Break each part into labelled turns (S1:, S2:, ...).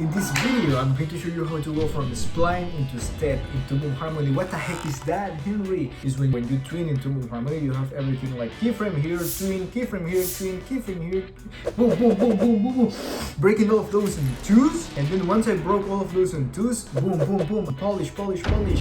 S1: In this video, I'm going to show you how to go from spline into step into boom harmony. What the heck is that, Henry? Is when you twin into boom harmony, you have everything like keyframe here, twin, keyframe here, twin, keyframe here, boom, boom, boom, boom, boom, boom. Breaking all of those in twos, and then once I broke all of those in twos, boom, boom, boom, polish, polish, polish.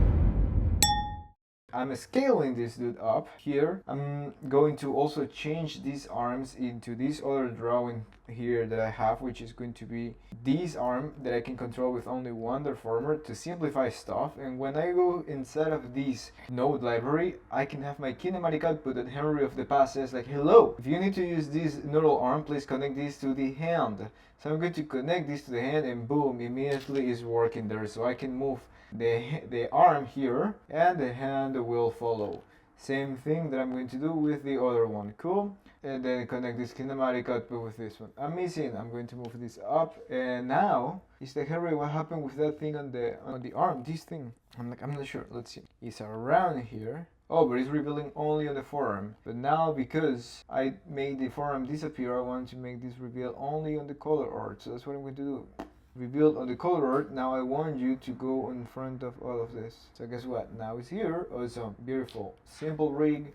S1: I'm scaling this dude up here. I'm going to also change these arms into this other drawing here that I have, which is going to be this arm that I can control with only one deformer to simplify stuff. And when I go inside of this node library, I can have my kinematic output that Henry of the past says like, hello, if you need to use this neural arm, please connect this to the hand. So I'm going to connect this to the hand and boom, immediately is working there. So I can move the arm here and the hand will follow. Same thing that I'm going to do with the other one. Cool. And then connect this kinematic output with this one. Amazing. I'm going to move this up, and now is the Henry, what happened with that thing on the arm? This thing, I'm not sure. Let's see. It's around here. Oh, but it's revealing only on the forearm. But now, because I made the forearm disappear, I want to make this reveal only on the color art. So that's what I'm going to do. Revealed on the color art. Now I want you to go in front of all of this. So guess what? Now it's here. Awesome. Beautiful. Simple rig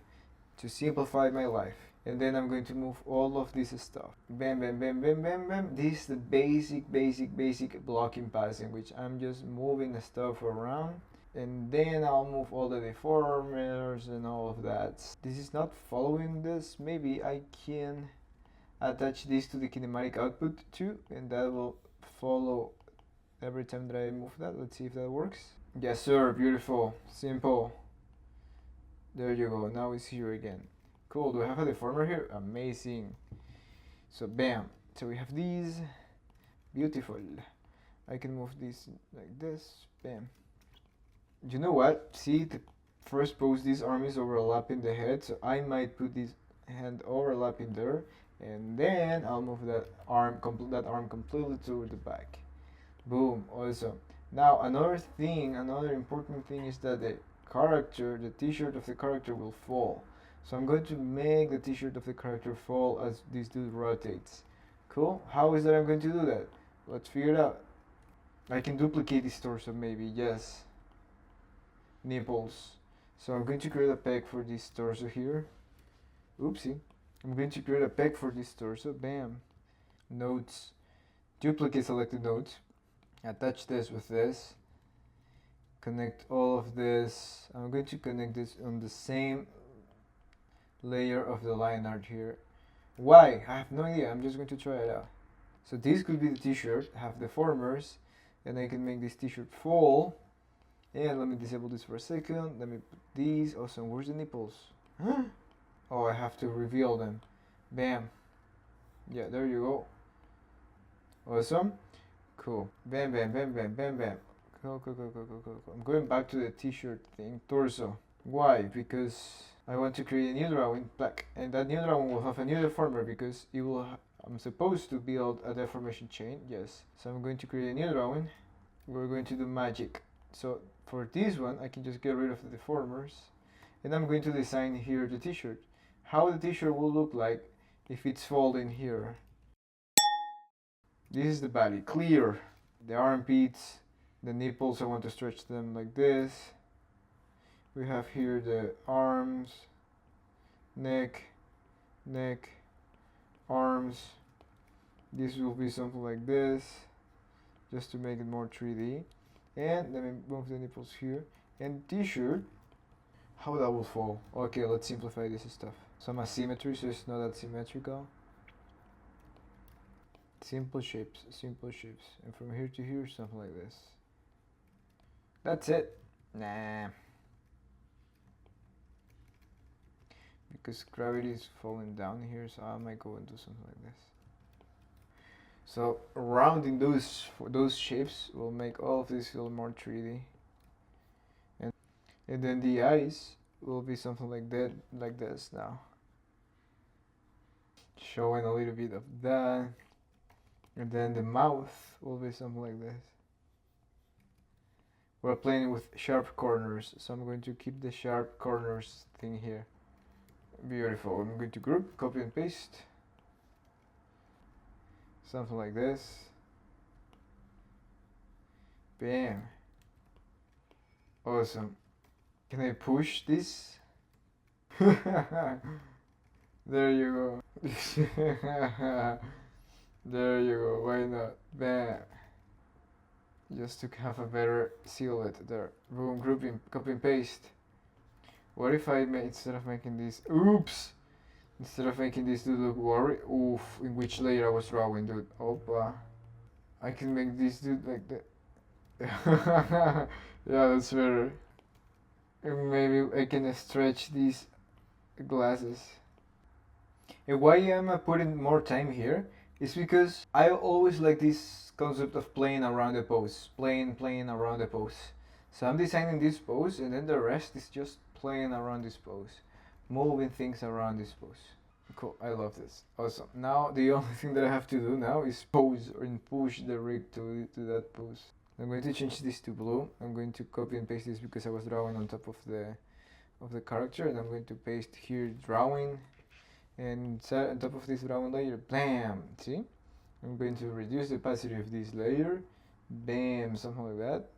S1: to simplify my life. And then I'm going to move all of this stuff. Bam, bam, bam, bam, bam, bam. This is the basic blocking passing, which I'm just moving the stuff around. And then I'll move all the deformers and all of that. This is not following this. Maybe I can attach this to the kinematic output too, and that will follow every time that I move that. Let's see if that works. Yes sir, beautiful, simple. There you go, now it's here again. Cool, do I have a deformer here? Amazing. So bam, so we have these, beautiful. I can move this like this, bam. You know what, see, the first pose, this arm is overlapping the head, so I might put this hand overlapping there, and then I'll move that arm completely to the back. Boom, awesome. Now another important thing is that the t-shirt of the character will fall. So I'm going to make the t-shirt of the character fall as this dude rotates. Cool. How is that I'm going to do that? Let's figure it out. I can duplicate this torso maybe, yes. Nipples. So I'm going to create a peg for this torso here. Oopsie. I'm going to create a peg for this torso. Bam. Nodes. Duplicate selected nodes. Attach this with this. Connect all of this. I'm going to connect this on the same layer of the line art here. Why? I have no idea. I'm just going to try it out. So this could be the t-shirt. Have deformers. And I can make this t-shirt fall. And let me disable this for a second. Let me put these. Awesome. Where's the nipples? Huh? Oh, I have to reveal them. Bam. Yeah, there you go. Awesome. Cool. Bam, bam, bam, bam, bam, bam. Cool. I'm going back to the t-shirt thing. Torso. Why? Because I want to create a new drawing, black. And that new drawing will have a new deformer because it will I'm supposed to build a deformation chain. Yes. So I'm going to create a new drawing. We're going to do magic. So for this one, I can just get rid of the deformers. And I'm going to design here the t-shirt. How the t-shirt will look like if it's folding here. This is the body, clear. The armpits, the nipples, I want to stretch them like this. We have here the arms, neck, arms. This will be something like this, just to make it more 3D. And let me move the nipples here. And t-shirt, how that will fall. Okay, let's simplify this stuff. Some asymmetry, so it's not that symmetrical. Simple shapes. And from here to here, something like this. That's it. Nah. Because gravity is falling down here, so I might go and do something like this. So rounding those shapes will make all of this feel more 3D. And then the eyes will be something like that, like this now. Showing a little bit of that. And then the mouth will be something like this. We're playing with sharp corners, so I'm going to keep the sharp corners thing here. Beautiful. I'm going to group, copy and paste. Something like this. Bam. Awesome. Can I push this? There you go. There you go. Why not? Bam. Just to have a better silhouette there. Boom, grouping, copy and paste. What if I make, instead of making this, oops! Instead of making this dude look worried, oof, in which layer I was drawing, dude. Opa. I can make this dude like that. Yeah, that's better. And maybe I can stretch these glasses. And why am I putting more time here? Is because I always like this concept of playing around the pose. Playing around the pose. So I'm designing this pose and then the rest is just playing around this pose. Moving things around this pose. Cool, I love this. Awesome. Now the only thing that I have to do now is pose and push the rig to that pose. I'm going to change this to blue. I'm going to copy and paste this because I was drawing on top of the character, and I'm going to paste here drawing, and on top of this drawing layer, bam. See? I'm going to reduce the opacity of this layer, bam, something like that.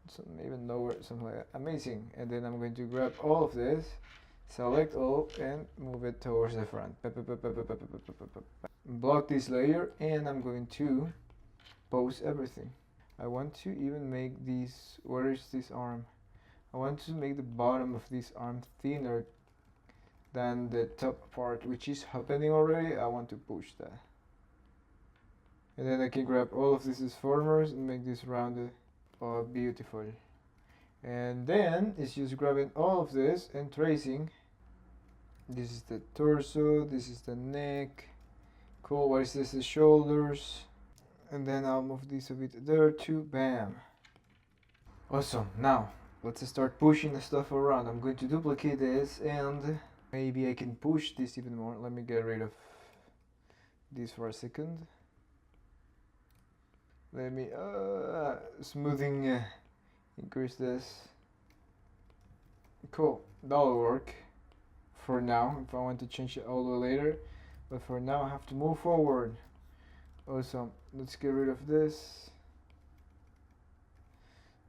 S1: So even lower, something like that. Amazing. And then I'm going to grab all of this, select all, and move it towards the front. Block this layer, and I'm going to pose everything. I want to even make these, where is this arm? I want to make the bottom of this arm thinner than the top part, which is happening already. I want to push that. And then I can grab all of these formers and make this rounded. Oh, beautiful. And then it's just grabbing all of this and tracing. This is the torso, this is the neck. Cool, what is this? The shoulders. And then I'll move this a bit there too. Bam. Awesome. Now let's start pushing the stuff around. I'm going to duplicate this and maybe I can push this even more. Let me get rid of this for a second. Let me smoothing increase this. Cool. That'll work for now if I want to change it all the way later. But for now I have to move forward. Awesome. Let's get rid of this.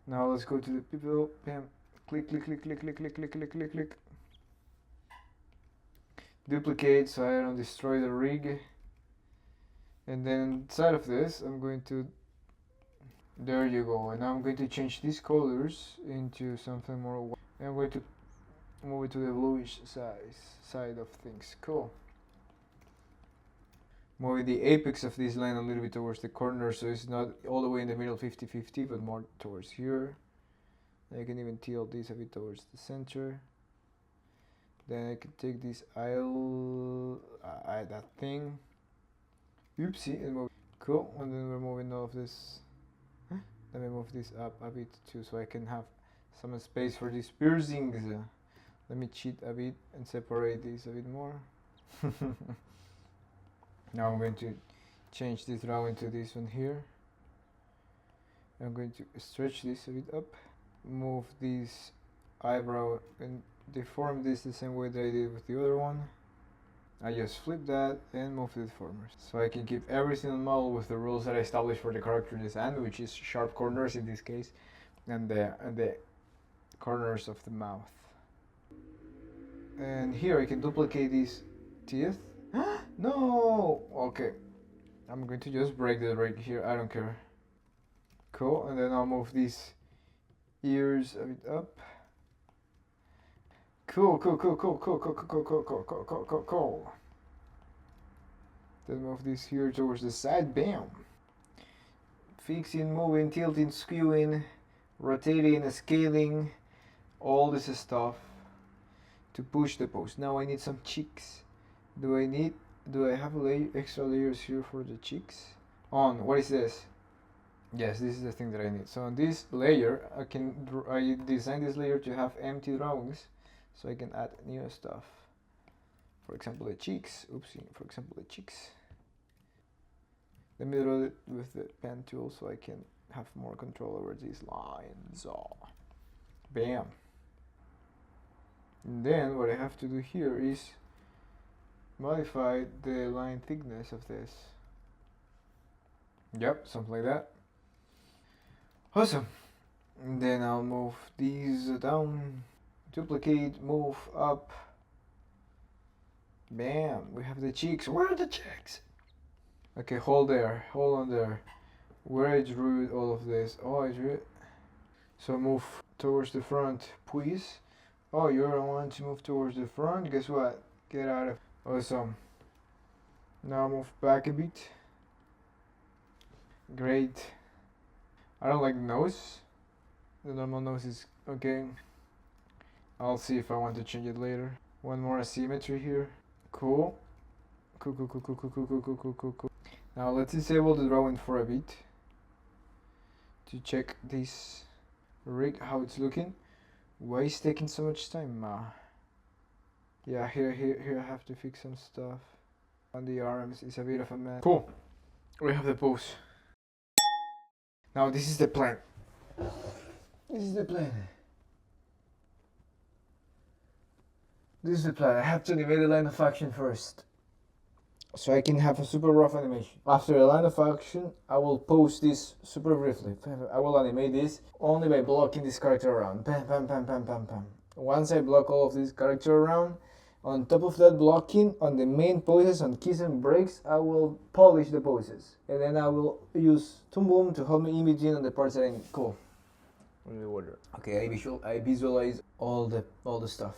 S1: Now let's go to the people. Bam. Click, click, click, click, click, click, click, click, click, click. Duplicate so I don't destroy the rig. And then inside of this, I'm going to. There you go. And now I'm going to change these colors into something more white. And I'm going to move it to the bluish side of things. Cool. Moving the apex of this line a little bit towards the corner, so it's not all the way in the middle 50-50, but more towards here. And I can even tilt this a bit towards the center. Then I can take this that thing, oopsie, and move. Cool, and then we're moving all of this. Let me move this up a bit too, so I can have some space for these piercings. Let me cheat a bit and separate this a bit more. Now I'm going to change this drawing to this one here. I'm going to stretch this a bit up, move this eyebrow and deform this the same way that I did with the other one. I just flip that and move the deformers. So I can keep everything on model with the rules that I established for the character design, which is sharp corners in this case, and the corners of the mouth. And here I can duplicate these teeth. No! Okay. I'm going to just break the rig here. I don't care. Cool. And then I'll move these ears a bit up. Cool. Then move this here towards the side. Bam! Fixing, moving, tilting, skewing, rotating, scaling, all this stuff to push the pose. Now I need some cheeks. Do I have extra layers here for the cheeks? What is this? Yes, this is the thing that I need. So on this layer, I designed this layer to have empty drawings, so I can add new stuff. For example, the cheeks. Oopsie. For example, the cheeks. Let me draw it with the pen tool so I can have more control over these lines. Oh. Bam. And then what I have to do here is modify the line thickness of this. Yep, something like that. Awesome. And then I'll move these down, duplicate, move up. Bam, we have the cheeks. Where are the cheeks? Okay, hold on there. Where I drew all of this. Oh, I drew it. So move towards the front, please. Oh, you're the one to move towards the front. Guess what? Get out of. Awesome. Now move back a bit. Great. I don't like the nose. The normal nose is okay. I'll see if I want to change it later. One more asymmetry here. Cool. Cool. Now let's disable the drawing for a bit to check this rig, how it's looking. Why is taking so much time? Yeah, here I have to fix some stuff. On the arms, it's a bit of a mess. Cool. We have the pose. Now this is the plan. This is the plan. This is the plan. I have to animate the line of action first, so I can have a super rough animation. After a line of action, I will pose this super briefly. I will animate this only by blocking this character around. Bam, bam, bam, bam, bam, bam. Once I block all of this character around, on top of that blocking, on the main poses, on keys and breaks, I will polish the poses. And then I will use Toon Boom to help me in between on the parts that I need. Cool. Really order. Okay, I visualize all the stuff.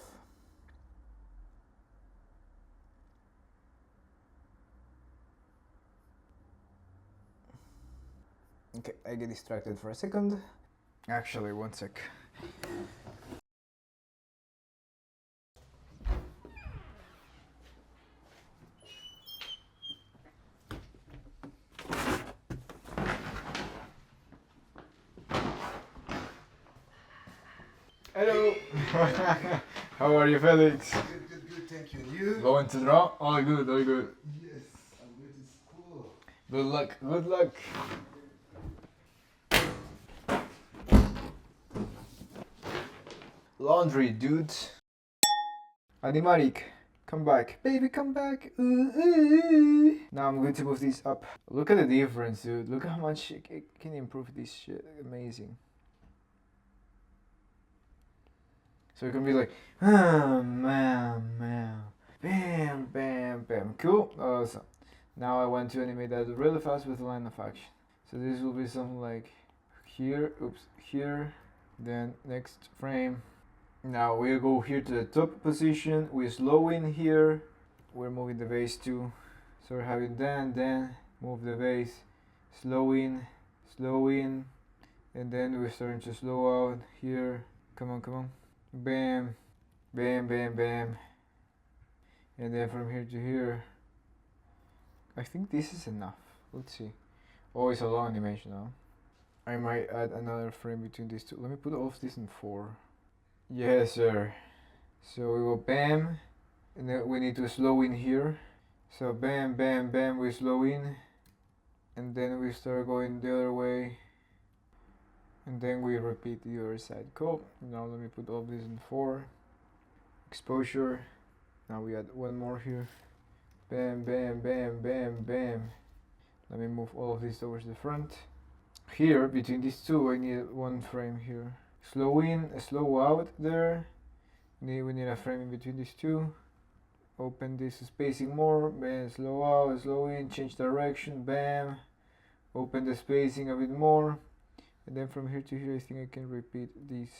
S1: Okay, I get distracted for a second. Actually, one sec. Hello! How are you, Felix?
S2: Good, thank you. And you?
S1: Going to draw? All good, all good.
S2: Yes, I'm going to school.
S1: Good luck, good luck. Laundry, dude. Animatic, come back. Baby, come back. Ooh, ooh. Now I'm going to move these up. Look at the difference, dude. Look how much it can improve this shit. Amazing. So it can be like, bam, bam. Cool. Awesome. Now I want to animate that really fast with a line of action. So this will be something like here, here, then next frame. Now we go here to the top position. We slow in here. We're moving the base too. So we're having then move the base, slow in, and then we're starting to slow out here. Come on. Bam, bam. And then from here to here. I think this is enough. Let's see. Oh, it's a long animation now. I might add another frame between these two. Let me put all of this in 4. Yes, sir. So we go bam, and then we need to slow in here. So bam, we slow in, and then we start going the other way, and then we repeat the other side. Cool. Now let me put all of this in 4. Exposure. Now we add one more here. Bam. Let me move all of this towards the front. Here, between these two, I need one frame here. Slow in, slow out there. We need a frame in between these two. Open this spacing more. Bam, slow out, slow in, change direction. Bam. Open the spacing a bit more. And then from here to here, I think I can repeat these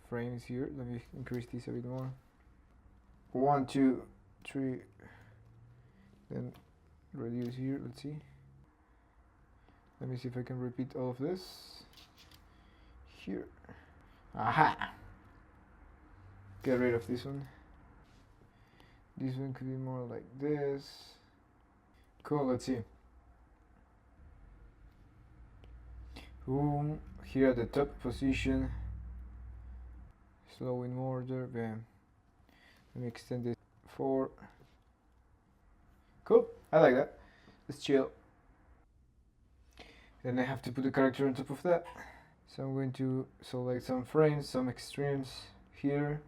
S1: frames here. Let me increase this a bit more. 1, 2, 3. Then reduce here. Let's see. Let me see if I can repeat all of this here. Aha! Get rid of this one. This one could be more like this. Cool, let's see. Boom. Here at the top position. Slow in more there. Bam. Let me extend this 4. Cool. I like that. Let's chill. Then I have to put the character on top of that. So I'm going to select some frames, some extremes here,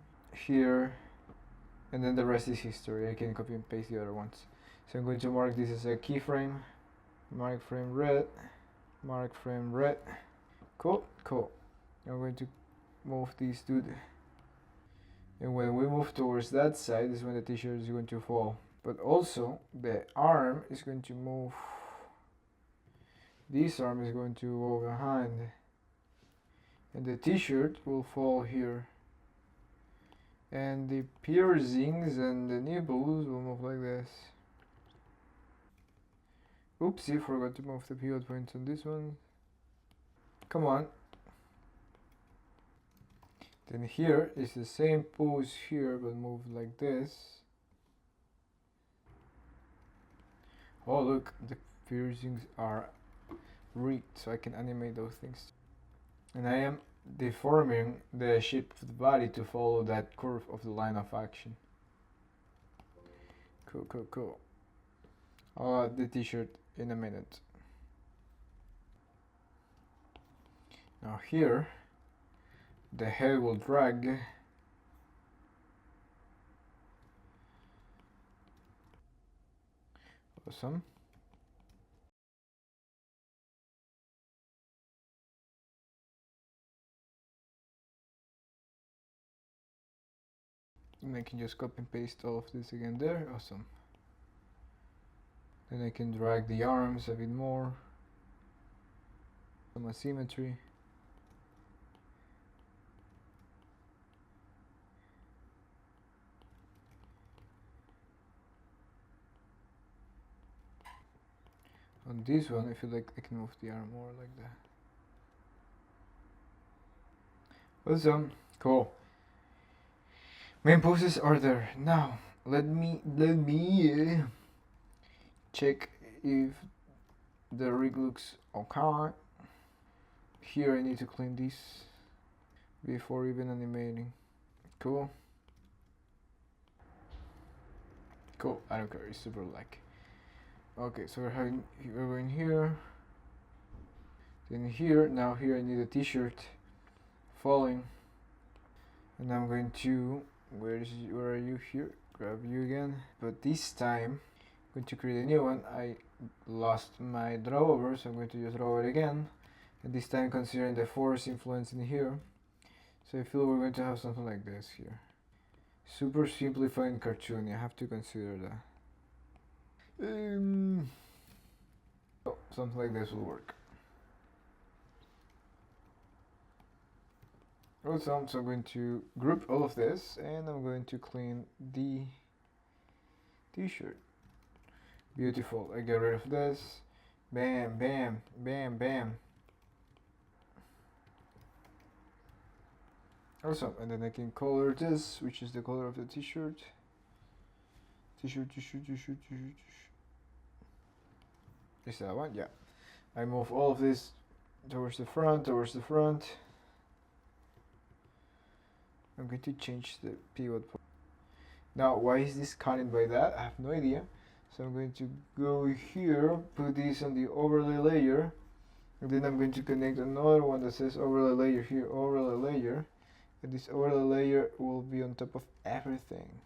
S1: and then the rest is history. I can copy and paste the other ones. So I'm going to mark this as a keyframe, mark frame red. Cool. I'm going to move this dude. And when we move towards that side is when the t-shirt is going to fall. But also the arm is going to move. This arm is going to go behind. And the t-shirt will fall here. And the piercings and the nipples will move like this. Oopsie, forgot to move the pivot points on this one. Come on. Then here is the same pose here, but moved like this. Oh look, the piercings are rigged, so I can animate those things. And I am deforming the shape of the body to follow that curve of the line of action. Cool, cool, cool. I'll add the t-shirt in a minute. Now here, the head will drag. Awesome. And I can just copy and paste all of this again there. Awesome. Then I can drag the arms a bit more. Some asymmetry. On this one, I feel like I can move the arm more like that. Awesome. Cool. Main poses are there. Now, let me check if the rig looks okay. Here I need to clean this before even animating. Cool. Cool. I don't care. It's super like. Okay, so we're going here. Then here. Now here I need a t-shirt falling. And I'm going to where are you here? Grab you again. But this time I'm going to create a new one. I lost my draw over, so I'm going to just draw it again. And this time considering the force influence in here. So I feel we're going to have something like this here. Super simplified and cartoony. I have to consider that. Oh, something like this will work. Awesome, so I'm going to group all of this and I'm going to clean the t-shirt. Beautiful. I get rid of this. Bam, bam, bam, bam. Awesome, and then I can color this, which is the color of the t-shirt. T-shirt. Is that one? Yeah. I move all of this towards the front. I'm going to change the pivot point. Now, why is this cutting by that? I have no idea. So I'm going to go here, put this on the overlay layer, and then I'm going to connect another one that says overlay layer here, overlay layer, and this overlay layer will be on top of everything.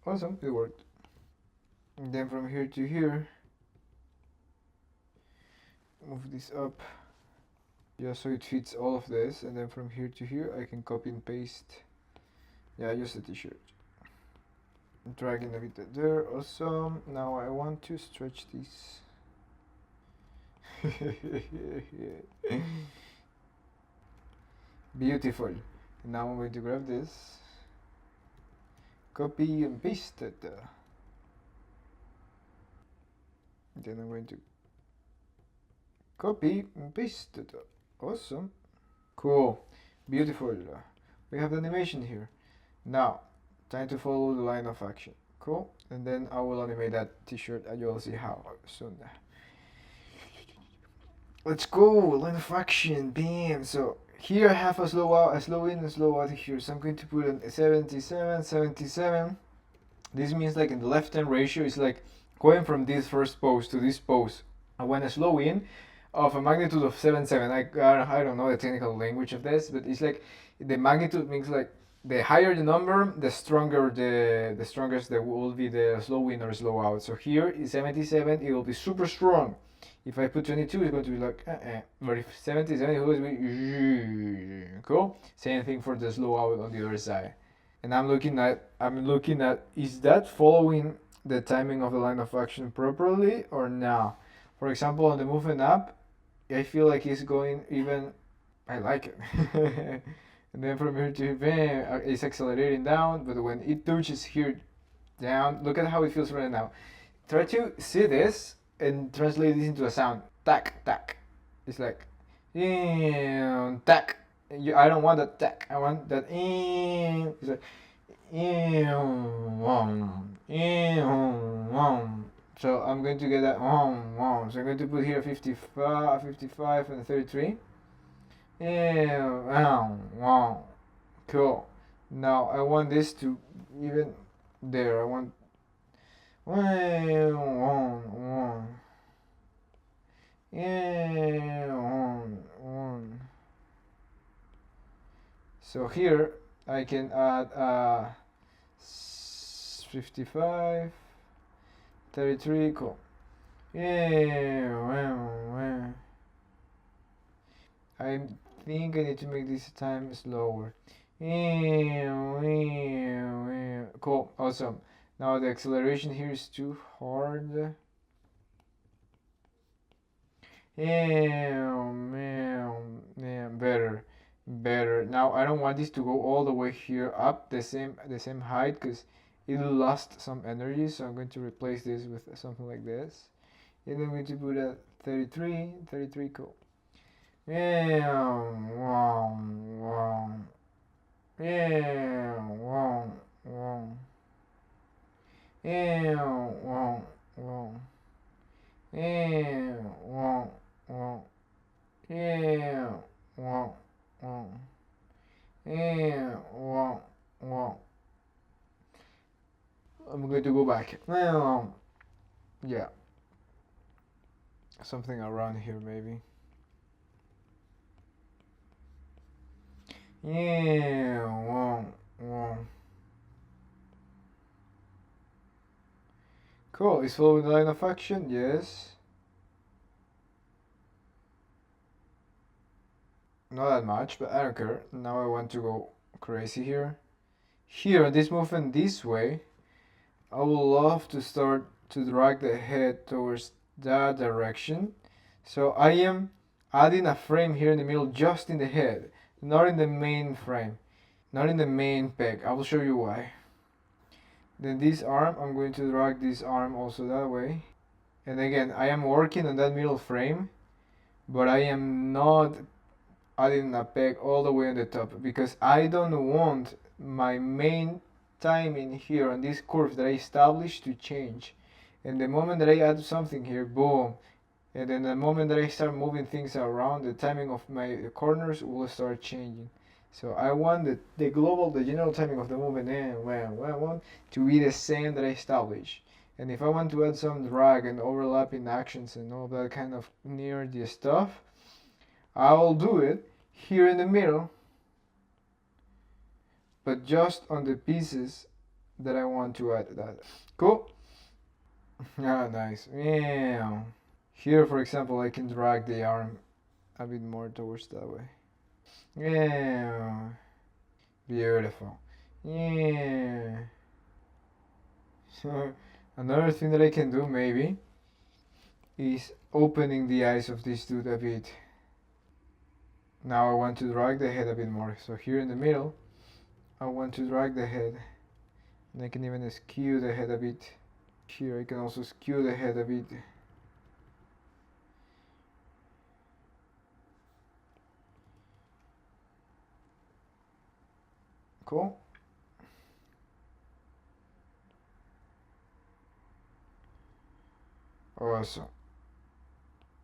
S1: Awesome, it worked. And then from here to here, move this up just so it fits all of this, and then from here to here I can copy and paste, yeah, just a t-shirt. Dragging a bit there. Awesome. Now I want to stretch this. Beautiful. Now I'm going to grab this, copy and paste it. Then I'm going to copy and paste it. Awesome. Cool. Beautiful. We have the animation here. Now, time to follow the line of action. Cool. And then I will animate that t-shirt and you'll see how soon. Let's go. Line of action. Bam. So here I have a slow out, a slow in, a slow out here. So I'm going to put in 77, 77. This means like in the left hand ratio is like going from this first pose to this pose. I want a slow in of a magnitude of 77. I don't know the technical language of this, but it's like the magnitude means like the higher the number, the stronger the strongest there will be the slow in or slow out. So here is 77, it will be super strong. If I put 22, it's going to be like, But if 70, it's going to be cool. Same thing for the slow out on the other side. And I'm looking at, is that following the timing of the line of action properly or no? For example, on the movement up, I feel like it's going even. I like it. And then from here to here, bam, it's accelerating down. But when it touches here down, look at how it feels right now. Try to see this and translate this into a sound. Tack, tack. It's like, tack. I don't want that tack. I want that. It's like, so I'm going to get that. So I'm going to put here 55, 55 and 33. Cool. Now I want this to even there. I want so here I can add 55, 33, cool. I think I need to make this time slower. Cool, awesome. Now the acceleration here is too hard. Better. Now I don't want this to go all the way here up the same height because it lost some energy. So I'm going to replace this with something like this. And I'm going to put a 33, cool. I'm going to go back. Yeah. Something around here maybe. Cool, is following the line of action? Yes. Not that much, but I don't care. Now I want to go crazy here. Here, this movement this way, I would love to start to drag the head towards that direction. So I am adding a frame here in the middle, just in the head, not in the main frame, not in the main peg. I will show you why. Then this arm, I'm going to drag this arm also that way. And again, I am working on that middle frame, but I am not adding a peg all the way on the top because I don't want my main timing here on this curve that I established to change. And the moment that I add something here, boom. And then the moment that I start moving things around, the timing of my corners will start changing. So I want the general timing of the movement to be the same that I established. And if I want to add some drag and overlapping actions and all that kind of nerdy stuff, I'll do it here in the middle, but just on the pieces that I want to add that. Cool? Nice. Yeah. Here, for example, I can drag the arm a bit more towards that way. Yeah. Beautiful. Yeah. So another thing that I can do maybe is opening the eyes of this dude a bit. Now I want to drag the head a bit more. So here in the middle, I want to drag the head. And I can even skew the head a bit. Here I can also skew the head a bit. Cool. Awesome.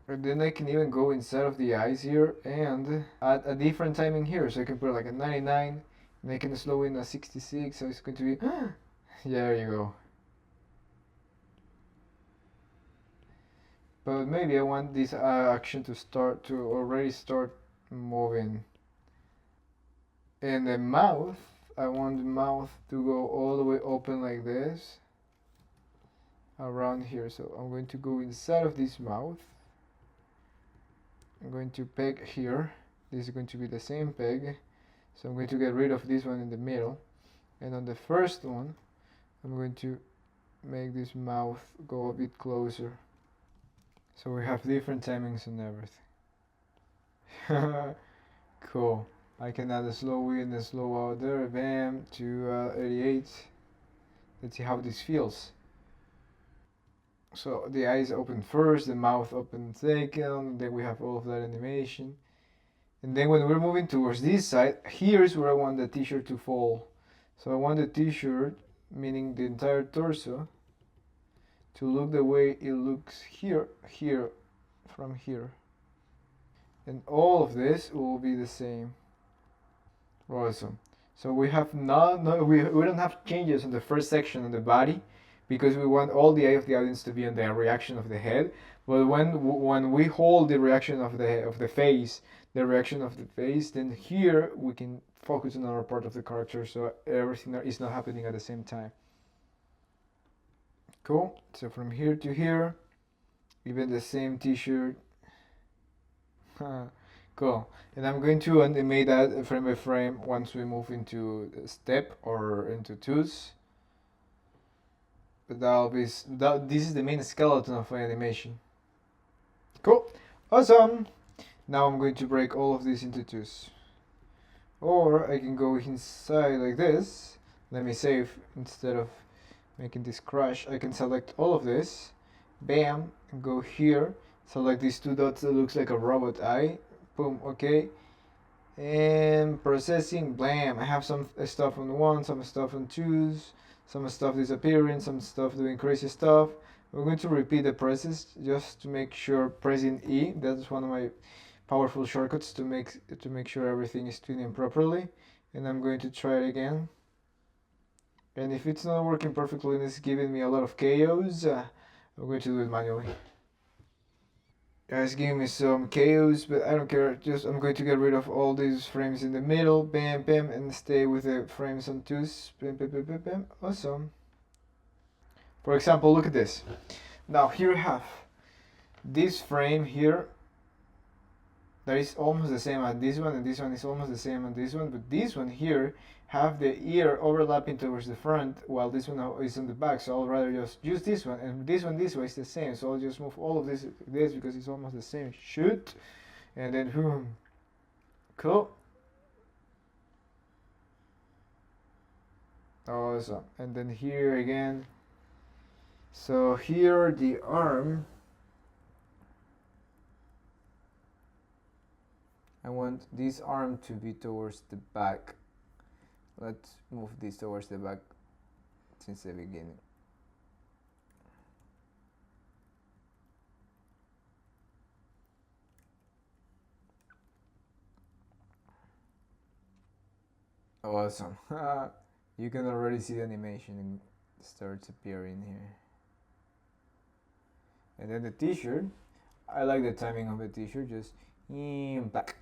S1: And then I can even go inside of the eyes here and add a different timing here. So I can put like a 99 and I can slow in a 66. So it's going to be, yeah, there you go. But maybe I want this action to already start moving. And the mouth, I want the mouth to go all the way open like this. Around here. So I'm going to go inside of this mouth. I'm going to peg here. This is going to be the same peg. So I'm going to get rid of this one in the middle. And on the first one, I'm going to make this mouth go a bit closer. So we have different timings and everything. Cool. I can add a slow in and a slow out there. Bam, to 88. Let's see how this feels. So the eyes open first, the mouth open second, then we have all of that animation. And then when we're moving towards this side, here's where I want the t-shirt to fall. So I want the t-shirt, meaning the entire torso, to look the way it looks here, from here. And all of this will be the same. Awesome. So we have we don't have changes in the first section on the body, because we want all the eye of the audience to be on the reaction of the head. But when we hold the reaction of the face, then here we can focus on our part of the character, so everything is not happening at the same time. Cool. So from here to here, even the same t-shirt. Cool. And I'm going to animate that frame by frame once we move into step or into twos. But this is the main skeleton of my animation. Cool. Awesome. Now I'm going to break all of this into twos. Or I can go inside like this. Let me save. Instead of making this crash, I can select all of this. Bam. And go here. Select these two dots that looks like a robot eye. Boom. Okay. And processing. Blam. I have some stuff on one, some stuff on twos. Some stuff disappearing, some stuff doing crazy stuff. We're going to repeat the process just to make sure. Pressing E, that's one of my powerful shortcuts to make sure everything is tuning properly. And I'm going to try it again. And if it's not working perfectly and it's giving me a lot of chaos, I'm going to do it manually. Guys, give me some chaos, but I don't care. Just I'm going to get rid of all these frames in the middle. Bam, bam, and stay with the frames on twos. Bam, bam, bam, bam, bam. Awesome. For example, look at this. Now here we have this frame here that is almost the same as this one, and this one is almost the same as this one, but this one here have the ear overlapping towards the front, while this one is on the back. So I'll rather just use this one, and this one this way is the same. So I'll just move all of this because it's almost the same. Shoot, and then boom. Cool. Awesome. And then here again. So here the arm. I want this arm to be towards the back. Let's move this towards the back since the beginning. Awesome. You can already see the animation starts appearing here. And then the t-shirt, I like the timing of the t-shirt, just back.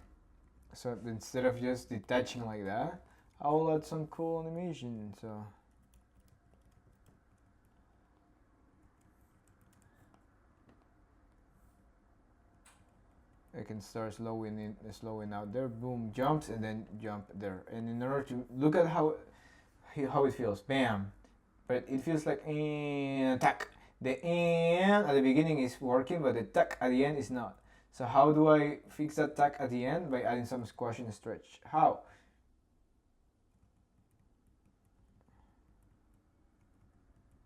S1: So instead of just detaching like that, I will add some cool animation. So I can start slowing out there. Boom, jumps and then jump there. And in order to look at how it feels, bam. But it feels like tack. The at the beginning is working, but the tack at the end is not. So how do I fix that tack at the end? By adding some squash and stretch. How?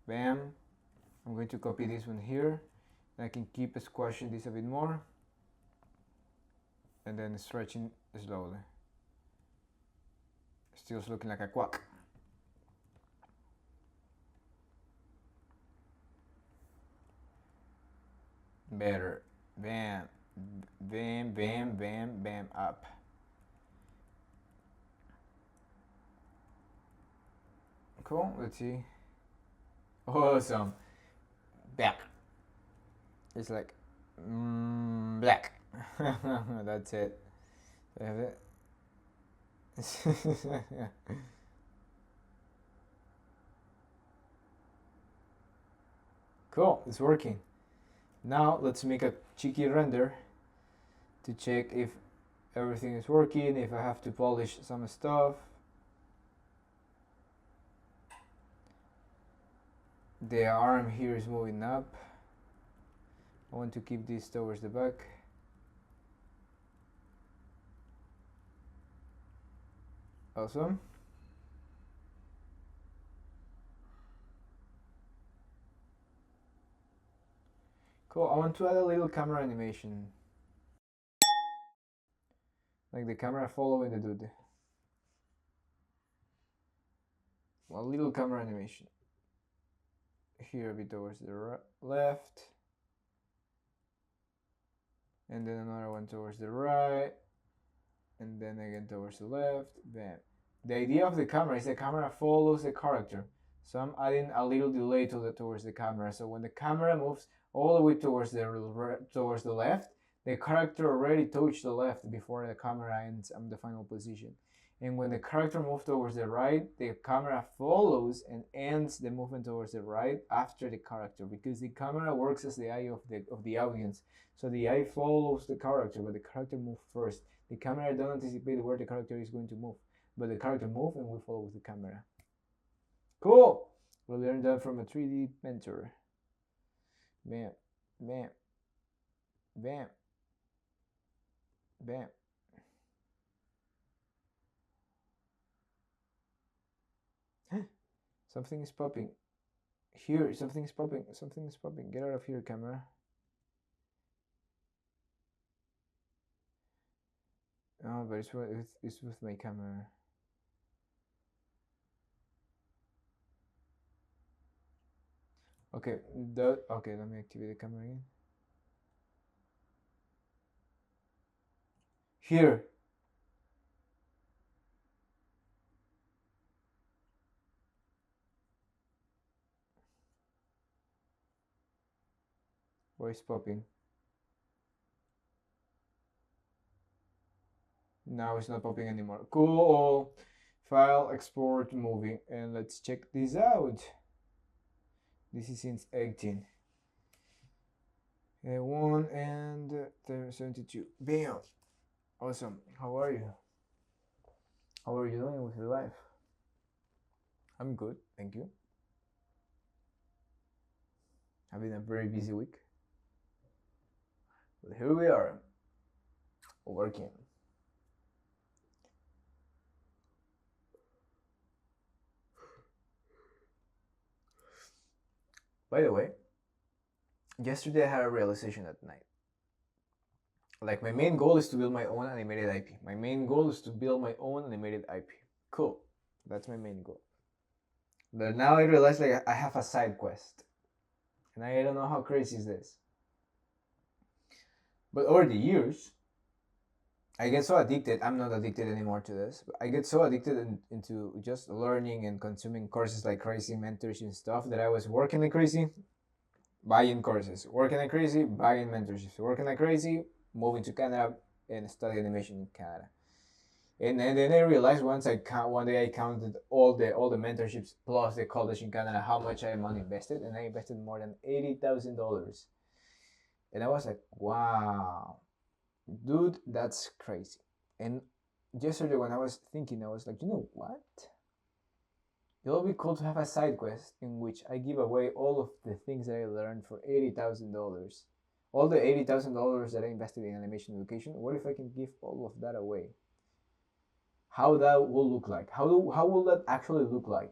S1: Bam. I'm going to copy this one here. I can keep squashing this a bit more. And then stretching slowly. Still looking like a quack. Better. Bam. Bam, bam, bam, bam, up. Cool, let's see. Awesome. Back. It's like black. That's it. I have it. Cool, it's working. Now let's make a cheeky render to check if everything is working, if I have to polish some stuff. The arm here is moving up. I want to keep this towards the back. Awesome. Cool, I want to add a little camera animation. Like the camera following the dude. A little camera animation. Here a bit towards the left. And then another one towards the right. And then again towards the left. Bam. The idea of the camera is the camera follows the character. So I'm adding a little delay towards the camera. So when the camera moves all the way towards the left, the character already touched the left before the camera ends on the final position. And when the character moves towards the right, the camera follows and ends the movement towards the right after the character, because the camera works as the eye of the audience. So the eye follows the character, but the character moves first. The camera don't anticipate where the character is going to move, but the character moves and we follow with the camera. Cool! We learned that from a 3D mentor. Bam, bam, bam, bam. Something is popping. Here, something is popping. Something is popping. Get out of here, camera. Oh, but it's with my camera. Okay, okay, let me activate the camera again. Here. Why is popping? Now it's not popping anymore. Cool. File, export, movie, and let's check this out. This is since 18. 1 and 72. Bam. Awesome. How are you? How are you doing with your life? I'm good, thank you. I've been a very busy week. But here we are, working. By the way, yesterday I had a realization at night. Like, my main goal is to build my own animated IP. My main goal is to build my own animated IP. Cool. That's my main goal. But now I realize, like, I have a side quest. And I don't know how crazy is this. But over the years, I get so addicted. I'm not addicted anymore to this. But I get so addicted into just learning and consuming courses like crazy, mentorship stuff, that I was working like crazy, buying courses, working like crazy, buying mentorships, working like crazy, moving to Canada and study animation in Canada. And then I realized one day I counted all the mentorships plus the college in Canada, how much I money invested, and I invested more than $80,000. And I was like, wow, dude, that's crazy. And yesterday when I was thinking, I was like, you know what? It'll be cool to have a side quest in which I give away all of the things that I learned for $80,000. All the $80,000 that I invested in animation education, what if I can give all of that away? How that will look like? How will that actually look like?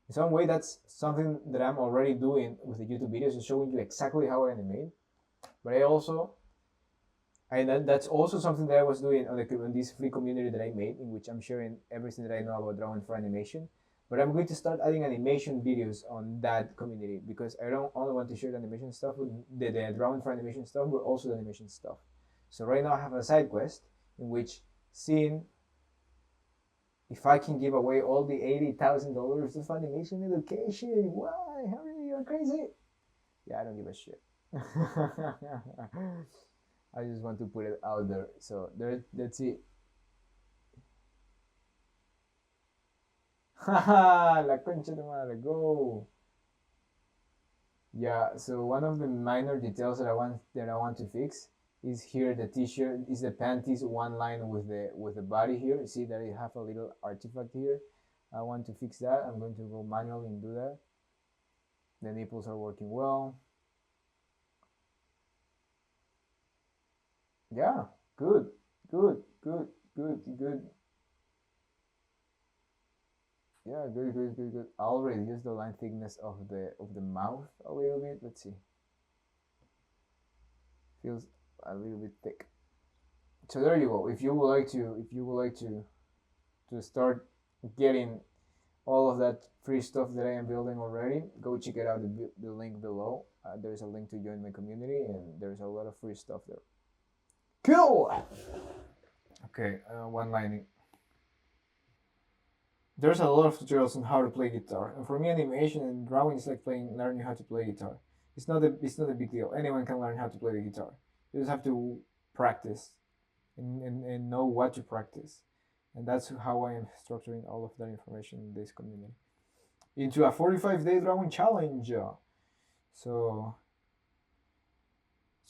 S1: In some way, that's something that I'm already doing with the YouTube videos, is showing you exactly how I animate. But that's also something that I was doing on this free community that I made, in which I'm sharing everything that I know about drawing for animation. But I'm going to start adding animation videos on that community, because I don't only want to share the animation stuff, with the drawing for animation stuff, but also the animation stuff. So right now I have a side quest in which, seeing if I can give away all the $80,000 of animation education. Why? Harry, you're crazy. Yeah, I don't give a shit. I just want to put it out there. So that's it. Haha, la concha de madre, go. Yeah, so one of the minor details that I want to fix
S3: is here the t-shirt, is the panties one line with the body here. You see that it have a little artifact here. I want to fix that. I'm going to go manually and do that. The nipples are working well. Yeah, good. Yeah, good. I'll reduce the line thickness of the mouth a little bit. Let's see. Feels a little bit thick. So there you go. If you would like to start getting all of that free stuff that I am building already, go check it out. The link below. There's a link to join my community, and there's a lot of free stuff there. Cool. Okay, one lining. There's a lot of tutorials on how to play guitar, and for me, animation and drawing is like learning how to play guitar. It's not a big deal. Anyone can learn how to play the guitar. You just have to practice and know what to practice. And that's how I am structuring all of that information in this community into a 45-day drawing challenge. So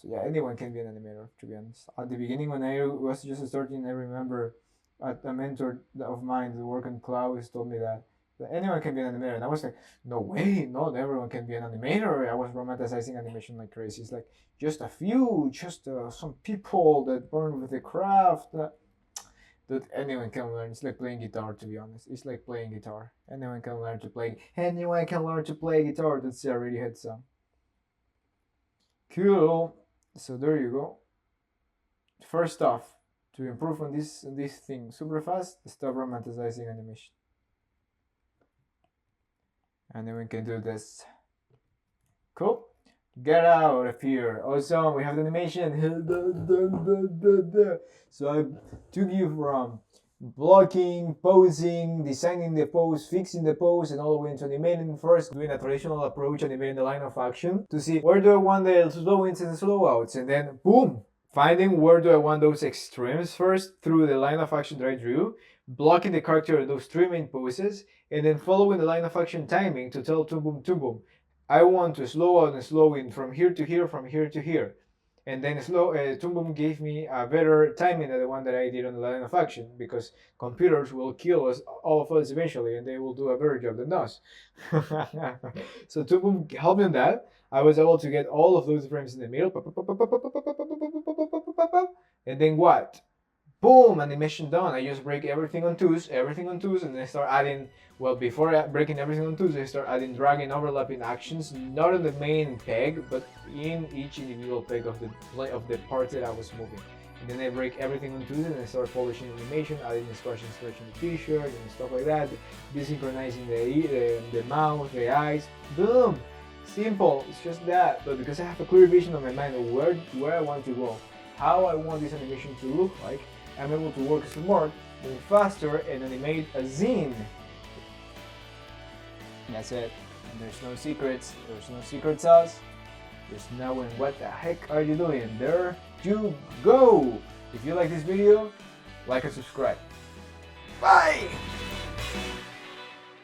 S3: yeah, anyone can be an animator, to be honest. At the beginning, when I was just starting, I remember a mentor of mine who worked on Clouds told me that anyone can be an animator, and I was like, no way, not everyone can be an animator. I was romanticizing animation like crazy. It's like just a few, just some people that born with the craft that anyone can learn. It's like playing guitar, to be honest. It's like playing guitar. Anyone can learn to play. Anyone can learn to play guitar. That's the Radiohead song. Cool. So there you go. First off, to improve on this thing super fast, stop romanticizing animation. And then we can do this. Cool. Get out of here. Awesome. We have the animation. So I took you from blocking, posing, designing the pose, fixing the pose, and all the way into animating. First, doing a traditional approach, animating the line of action to see where do I want the slow ins and the slow outs, and then boom, finding where do I want those extremes first through the line of action that I drew, blocking the character in those three main poses, and then following the line of action timing to tell Toon Boom, I want to slow out and slow in from here to here, from here to here. And then Toon Boom gave me a better timing than the one that I did on the line of action, because computers will kill us, all of us eventually, and they will do a better job than us. So Toon Boom helped me on that. I was able to get all of those frames in the middle. And then what? Boom, animation done. I just break everything on twos, and then I start adding, well, before breaking everything on twos, I start adding drag and overlapping actions, not on the main peg, but in each individual peg of the parts that I was moving. And then I break everything on twos, and I start polishing animation, adding stretching the t-shirt and stuff like that, desynchronizing the mouth, the eyes. Boom! Simple, it's just that. But because I have a clear vision on my mind of where I want to go, how I want this animation to look like, I'm able to work smart, move faster, and animate a zine. That's it. There's no secrets. There's no secret sauce. There's knowing what the heck are you doing. There you go. If you like this video, like and subscribe. Bye!